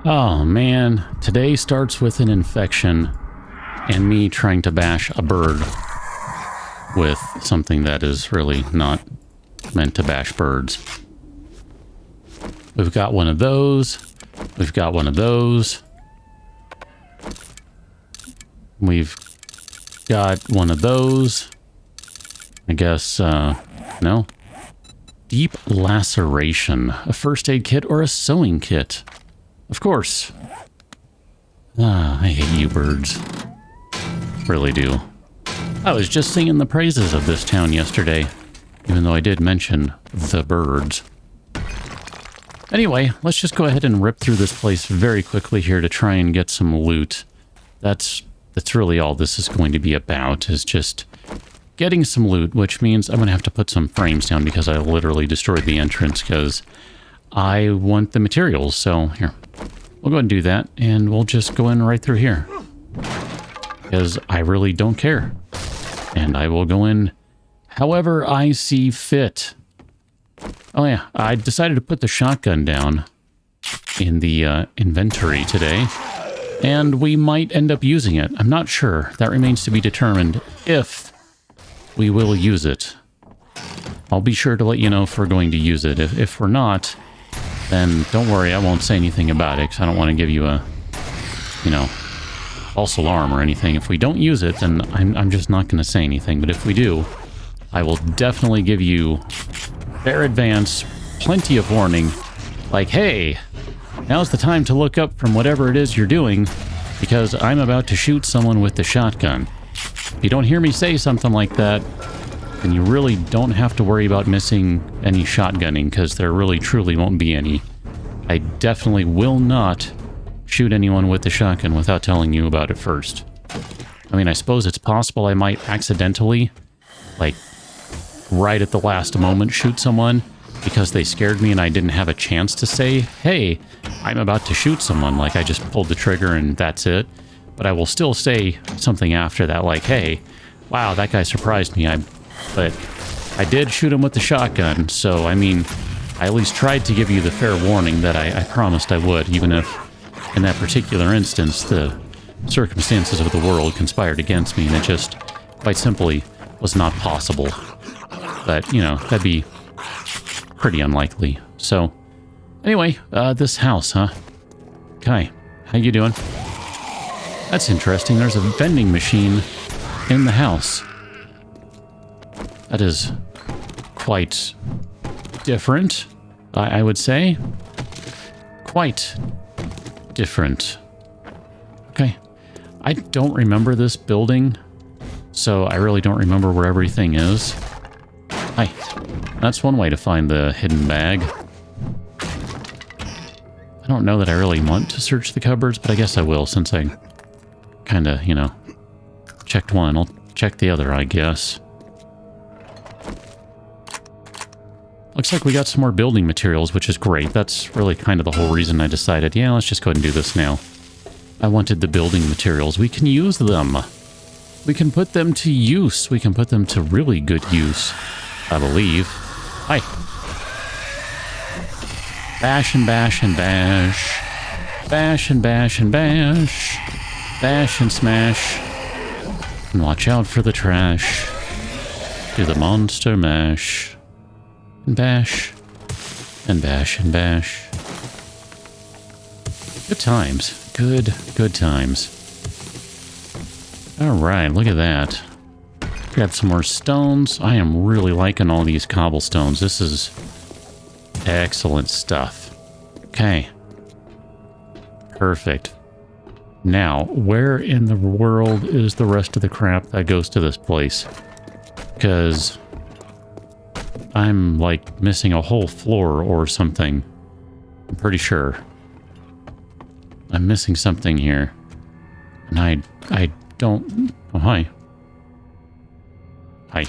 Oh man, today starts with an infection and me trying to bash a bird with something that is really not meant to bash birds. We've got one of those. We've got one of those. We've got one of those. I guess, no. Deep laceration. A first aid kit or a sewing kit. Of course. Ah, I hate you birds. Really do. I was just singing the praises of this town yesterday, even though I did mention the birds. Anyway, let's just go ahead and rip through this place very quickly here to try and get some loot. That's really all this is going to be about, is just getting some loot, which means I'm going to have to put some frames down because I literally destroyed the entrance because I want the materials. So here, we'll go ahead and do that, and we'll just go in right through here because I really don't care. And I will go in however I see fit. Oh yeah, I decided to put the shotgun down in the inventory today, and we might end up using it. I'm not sure. That remains to be determined if we will use it. I'll be sure to let you know if we're going to use it. If we're not, then don't worry, I won't say anything about it because I don't want to give you a, false alarm or anything. If we don't use it, then I'm just not going to say anything. But if we do, I will definitely give you fair advance, plenty of warning, like, hey, now's the time to look up from whatever it is you're doing because I'm about to shoot someone with the shotgun. If you don't hear me say something like that, then you really don't have to worry about missing any shotgunning because there really truly won't be any. I definitely will not shoot anyone with the shotgun without telling you about it first. I mean, I suppose it's possible I might accidentally, like, right at the last moment shoot someone because they scared me and I didn't have a chance to say, hey, I'm about to shoot someone. Like, I just pulled the trigger and that's it. But I will still say something after that, like, hey, wow, that guy surprised me. But I did shoot him with the shotgun, so, I mean, I at least tried to give you the fair warning that I promised I would, even if, in that particular instance, the circumstances of the world conspired against me, and it just, quite simply, was not possible. But, that'd be pretty unlikely. So, anyway, this house, huh? Okay, how you doing? That's interesting. There's a vending machine in the house. That is quite different, I would say. Quite different. Okay. I don't remember this building, so I really don't remember where everything is. Hi. That's one way to find the hidden bag. I don't know that I really want to search the cupboards, but I guess I will since I kind of, checked one. I'll check the other, I guess. Looks like we got some more building materials, which is great. That's really kind of the whole reason I decided, yeah, let's just go ahead and do this now. I wanted the building materials. We can use them. We can put them to use. We can put them to really good use, I believe. Hi. Bash and bash and bash. Bash and bash and bash. Bash and smash. And watch out for the trash. Do the monster mash. And bash. And bash and bash. Good times. Good times. Alright, look at that. Grab some more stones. I am really liking all these cobblestones. This is excellent stuff. Okay. Perfect. Now, where in the world is the rest of the crap that goes to this place? Because I'm, like, missing a whole floor or something. I'm pretty sure. I'm missing something here. And I don't... Oh, hi. Hi.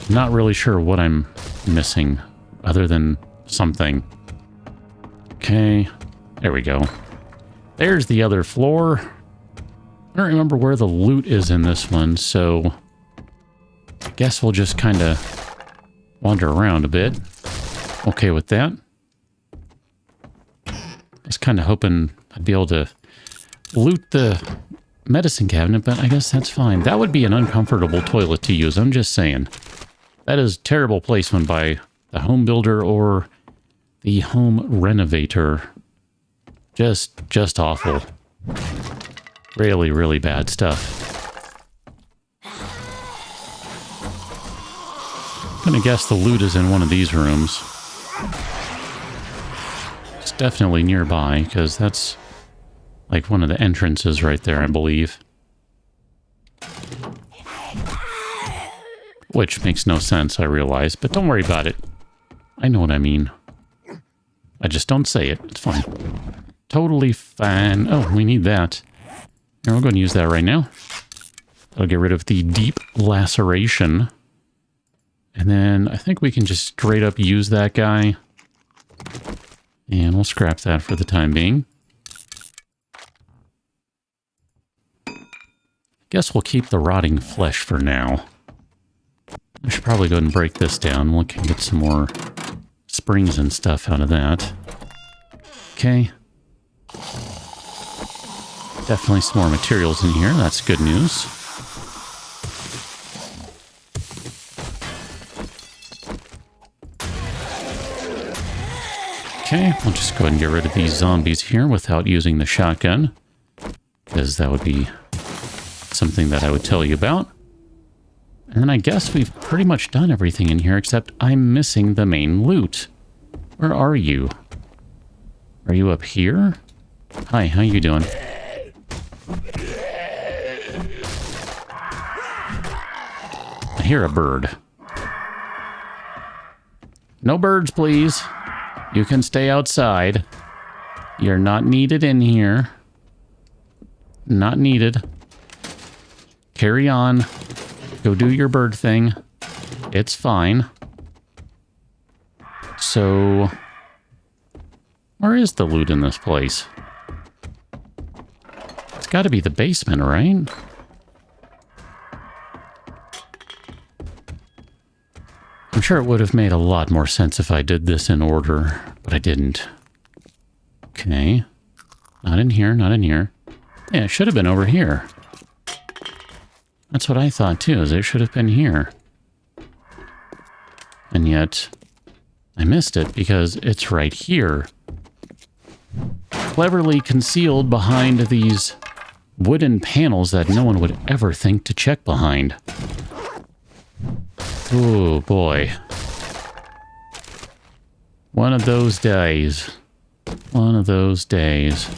Not really sure what I'm missing, other than something. Okay. There we go. There's the other floor. I don't remember where the loot is in this one, so I guess we'll just kind of wander around a bit. Okay with that. was kind of hoping I'd be able to loot the medicine cabinet, but I guess that's fine. That would be an uncomfortable toilet to use, I'm just saying. That is terrible placement by the home builder or the home renovator. Just awful. Really, really bad stuff. I'm gonna guess the loot is in one of these rooms. It's definitely nearby, because that's like one of the entrances right there, I believe. Which makes no sense, I realize, but don't worry about it. I know what I mean. I just don't say it. It's fine. Totally fine. Oh, we need that. Here, we're going to use that right now. That'll get rid of the deep laceration. And then I think we can just straight up use that guy. And we'll scrap that for the time being. Guess we'll keep the rotting flesh for now. I should probably go ahead and break this down. We can get some more springs and stuff out of that. Okay. Definitely some more materials in here. That's good news. Okay, we'll just go ahead and get rid of these zombies here without using the shotgun, because that would be something that I would tell you about. And then I guess we've pretty much done everything in here, except I'm missing the main loot. Where are you? Are you up here? Hi, how you doing? I hear a bird. No birds, please. You can stay outside. You're not needed in here. Not needed. Carry on. Go do your bird thing. It's fine. So, where is the loot in this place? It's got to be the basement, right? I'm sure it would have made a lot more sense if I did this in order, but I didn't. Okay. Not in here, not in here. Yeah, it should have been over here. That's what I thought too, is it should have been here. And yet, I missed it because it's right here. Cleverly concealed behind these wooden panels that no one would ever think to check behind. Oh boy. One of those days. One of those days.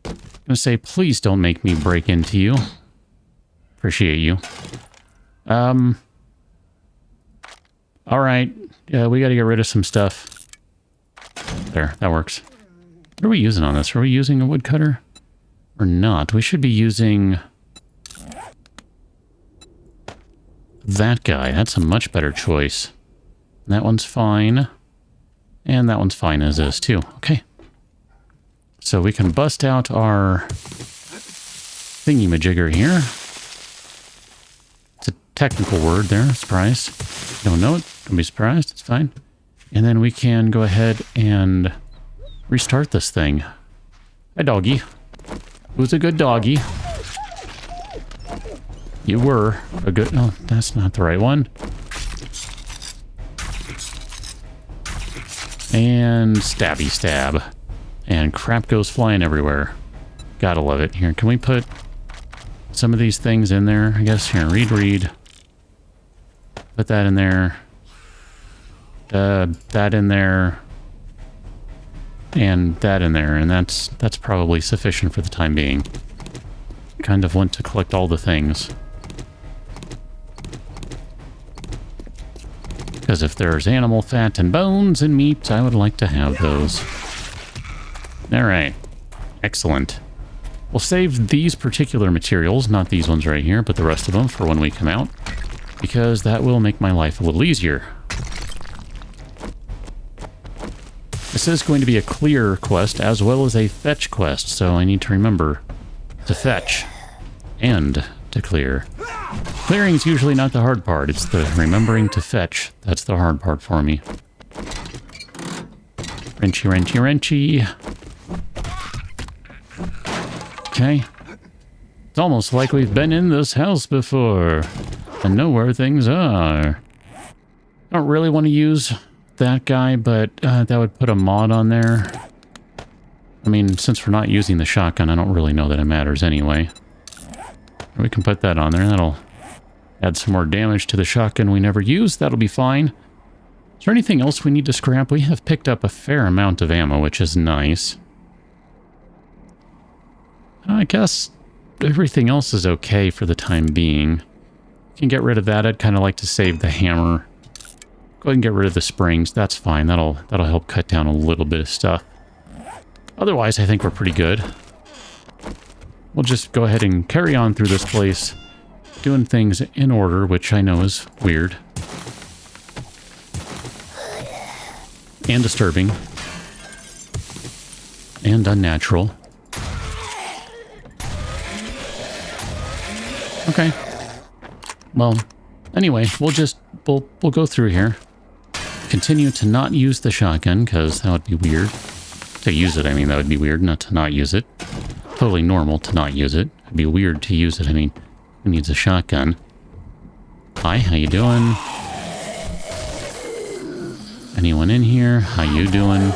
I'm gonna say, please don't make me break into you. Appreciate you. Alright. Yeah, we gotta get rid of some stuff. There, that works. What are we using on this? Are we using a woodcutter? Or not? We should be using that guy. That's a much better choice. That one's fine. And that one's fine as is too. Okay. So we can bust out our thingy-majigger here. It's a technical word there. Surprised. Don't know it. Don't be surprised. It's fine. And then we can go ahead and restart this thing. Hi, doggy. Who's a good doggy? You were a good... Oh, that's not the right one. And stabby stab. And crap goes flying everywhere. Gotta love it. Here, can we put some of these things in there? I guess here, read. Put that in there. That in there. And that in there. And that's probably sufficient for the time being. Kind of want to collect all the things. Because if there's animal fat and bones and meat, I would like to have those. Alright. Excellent. We'll save these particular materials, not these ones right here, but the rest of them for when we come out. Because that will make my life a little easier. This is going to be a clear quest as well as a fetch quest, so I need to remember to fetch and to clear. Clearing is usually not the hard part. It's the remembering to fetch. That's the hard part for me. Wrenchy, wrenchy, wrenchy. Okay. It's almost like we've been in this house before and know where things are. I don't really want to use that guy, but that would put a mod on there. I mean, since we're not using the shotgun, I don't really know that it matters anyway. We can put that on there. That'll add some more damage to the shotgun we never used. That'll be fine. Is there anything else we need to scrap? We have picked up a fair amount of ammo, which is nice. I guess everything else is okay for the time being. Can get rid of that. I'd kind of like to save the hammer. Go ahead and get rid of the springs. That's fine. That'll help cut down a little bit of stuff. Otherwise, I think we're pretty good. We'll just go ahead and carry on through this place, doing things in order, which I know is weird. And disturbing. And unnatural. Okay. Well, anyway, we'll go through here. Continue to not use the shotgun, because that would be weird. To use it, I mean, that would be weird, not to not use it. Totally normal to not use it. It'd be weird to use it. I mean, who needs a shotgun? Hi, how you doing? Anyone in here? How you doing?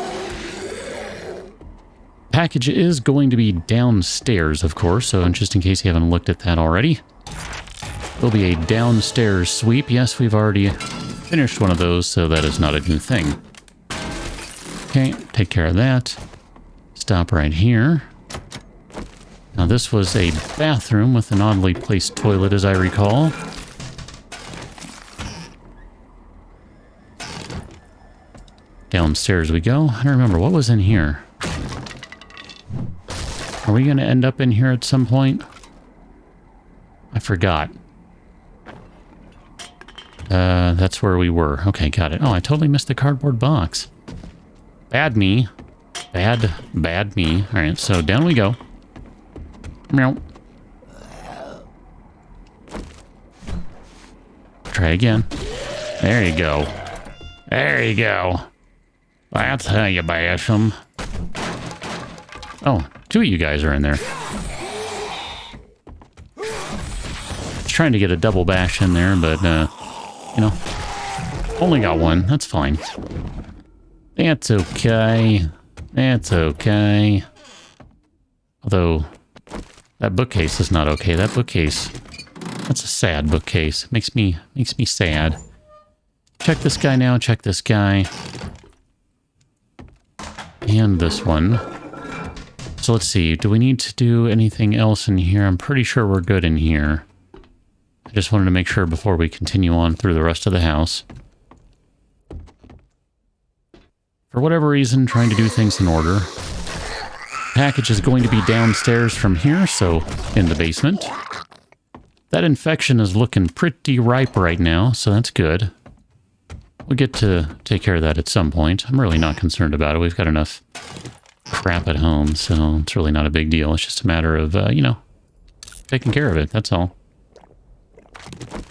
Package is going to be downstairs, of course, so just in case you haven't looked at that already. There'll be a downstairs sweep. Yes, we've already finished one of those, so that is not a new thing. Okay, take care of that. Stop right here. Now, this was a bathroom with an oddly placed toilet, as I recall. Downstairs we go. I don't remember. What was in here? Are we going to end up in here at some point? I forgot. That's where we were. Okay, got it. Oh, I totally missed the cardboard box. Bad me. Bad me. Alright, so down we go. Meow. Try again. There you go. There you go. That's how you bash them. Oh, two of you guys are in there. Trying to get a double bash in there, but, you know, only got one. That's fine. That's okay. That's okay. Although, that bookcase is not okay. That bookcase, that's a sad bookcase. Makes me sad. Check this guy now. Check this guy. And this one. So let's see. Do we need to do anything else in here? I'm pretty sure we're good in here. I just wanted to make sure before we continue on through the rest of the house. For whatever reason, trying to do things in order. Package is going to be downstairs from here, so in the basement. That infection is looking pretty ripe right now, so that's good. We'll get to take care of that at some point. I'm really not concerned about it. We've got enough crap at home, so it's really not a big deal. It's just a matter of, you know, taking care of it. That's all.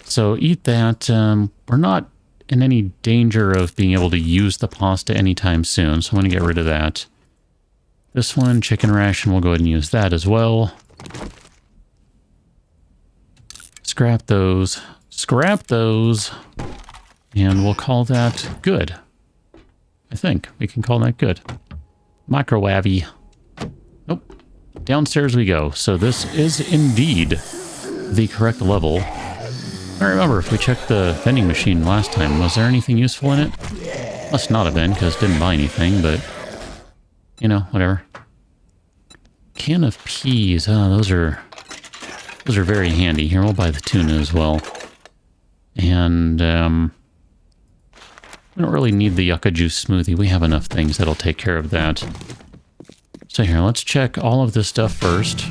So eat that. We're not in any danger of being able to use the pasta anytime soon, so I'm going to get rid of that. This one, chicken ration, we'll go ahead and use that as well. Scrap those. Scrap those. And we'll call that good. I think we can call that good. Microwavy. Nope. Downstairs we go. So this is indeed the correct level. I don't remember if we checked the vending machine last time. Was there anything useful in it? Must not have been, because it didn't buy anything, but, you know, whatever. Can of peas. Oh, those are very handy. Here, we'll buy the tuna as well. And, we don't really need the yucca juice smoothie. We have enough things that'll take care of that. So here, let's check all of this stuff first.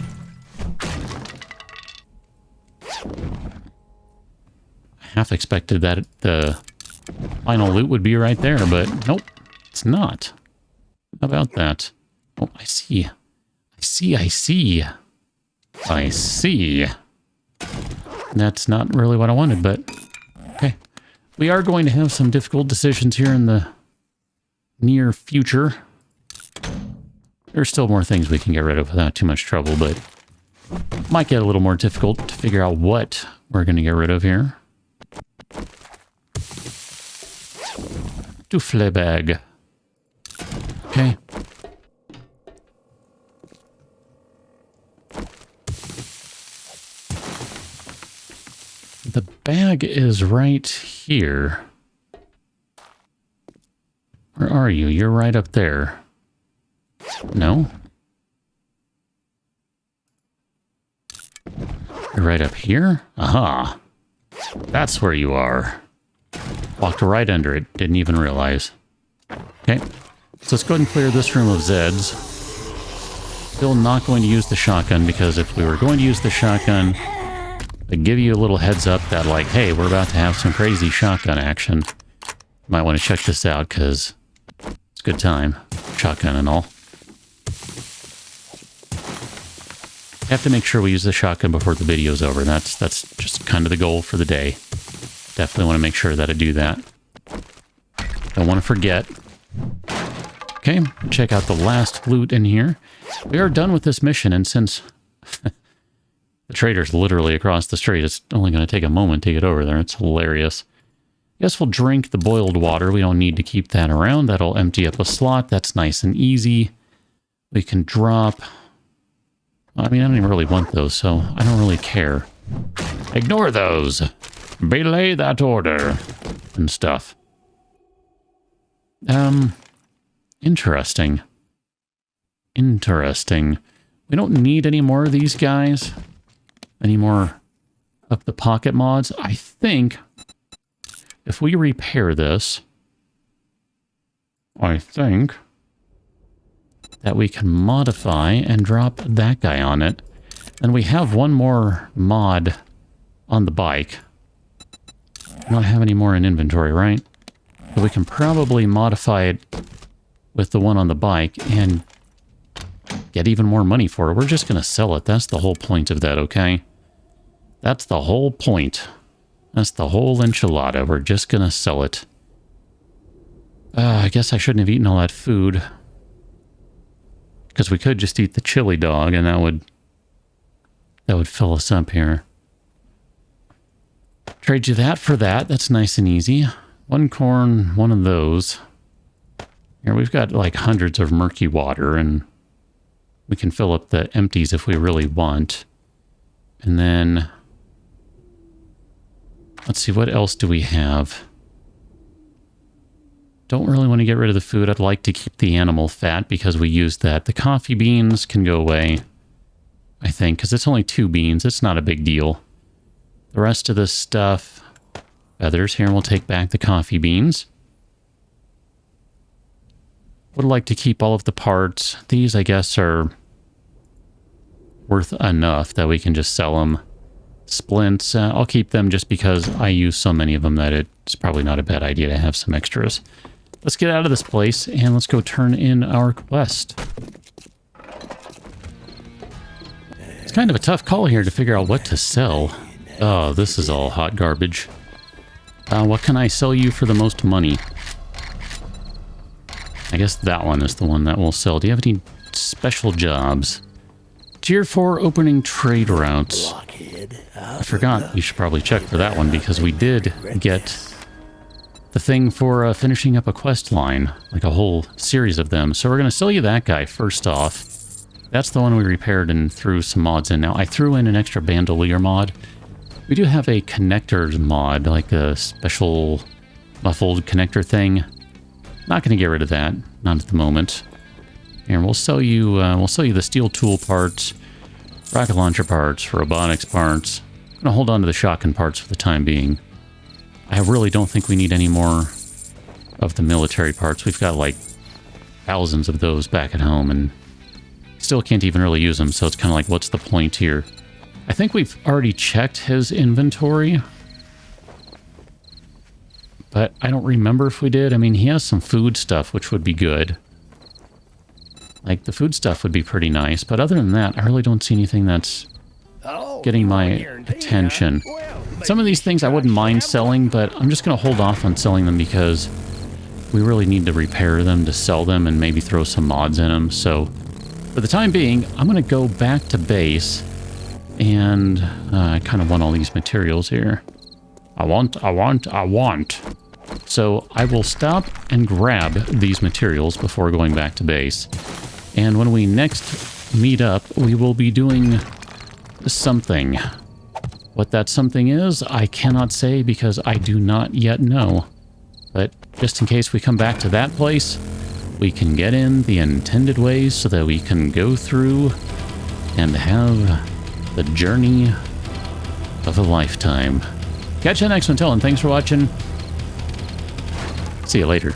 Half expected that the final loot would be right there, but nope, it's not. How about that? Oh, I see. I see. That's not really what I wanted, but okay. We are going to have some difficult decisions here in the near future. There's still more things we can get rid of without too much trouble, but Might get a little more difficult to figure out what we're going to get rid of here. Souffle bag. Okay. The bag is right here. Where are you? You're right up there. No? You're right up here? Aha. That's where you are. Walked right under it. Didn't even realize. Okay. So let's go ahead and clear this room of Zeds. Still not going to use the shotgun, because if we were going to use the shotgun, I'd give you a little heads up that, like, hey, we're about to have some crazy shotgun action. Might want to check this out, because it's a good time. Shotgun and all. Have to make sure we use the shotgun before the video's over. That's just kind of the goal for the day. Definitely want to make sure that I do that. Don't want to forget. Okay, check out the last loot in here. We are done with this mission, and since the trader's literally across the street, it's only going to take a moment to get over there. It's hilarious. Guess we'll drink the boiled water. We don't need to keep that around. That'll empty up a slot. That's nice and easy. We can drop... I mean, I don't even really want those, so I don't really care. Ignore those. Belay that order. And stuff. Interesting. Interesting. We don't need any more of these guys. Any more of the pocket mods. I think if we repair this, I think that we can modify and drop that guy on it. And we have one more mod on the bike. We don't have any more in inventory, right? But we can probably modify it with the one on the bike and get even more money for it. We're just going to sell it. That's the whole point of that, okay? That's the whole point. That's the whole enchilada. We're just going to sell it. I guess I shouldn't have eaten all that food. Because we could just eat the chili dog, and that would fill us up here. Trade you that for that. That's nice and easy. One corn, one of those. Here, we've got like hundreds of murky water, and we can fill up the empties if we really want. And then... let's see, what else do we have? Don't really want to get rid of the food. I'd like to keep the animal fat because we used that. The coffee beans can go away, I think, because it's only 2 beans. It's not a big deal. The rest of this stuff, feathers here, we'll take back the coffee beans. Would like to keep all of the parts. These, I guess, are worth enough that we can just sell them. Splints, I'll keep them just because I use so many of them that it's probably not a bad idea to have some extras. Let's get out of this place and let's go turn in our quest. It's kind of a tough call here to figure out what to sell. Oh, this is all hot garbage. What can I sell you for the most money? I guess that one is the one that we'll sell. Do you have any special jobs? Tier 4 opening trade routes. I forgot. You should probably check for that one because we did get the thing for finishing up a quest line, like a whole series of them. So we're going to sell you that guy first off. That's the one we repaired and threw some mods in. Now, I threw in an extra bandolier mod. We do have a connectors mod, like a special muffled connector thing. Not going to get rid of that, not at the moment. Here, we'll sell you the steel tool parts, rocket launcher parts, robotics parts. I'm going to hold on to the shotgun parts for the time being. I really don't think we need any more of the military parts. We've got like thousands of those back at home and still can't even really use them. So it's kind of like, what's the point here? I think we've already checked his inventory, but I don't remember if we did. I mean, he has some food stuff, which would be good. Like, the food stuff would be pretty nice, but other than that, I really don't see anything that's getting my attention. Some of these things I wouldn't mind selling, but I'm just going to hold off on selling them because we really need to repair them to sell them and maybe throw some mods in them. So, for the time being, I'm going to go back to base And I kind of want all these materials here. I want. So I will stop and grab these materials before going back to base. And when we next meet up, we will be doing something. What that something is, I cannot say because I do not yet know. But just in case we come back to that place, we can get in the intended ways so that we can go through and have the journey of a lifetime. Catch you next one, and thanks for watching. See you later.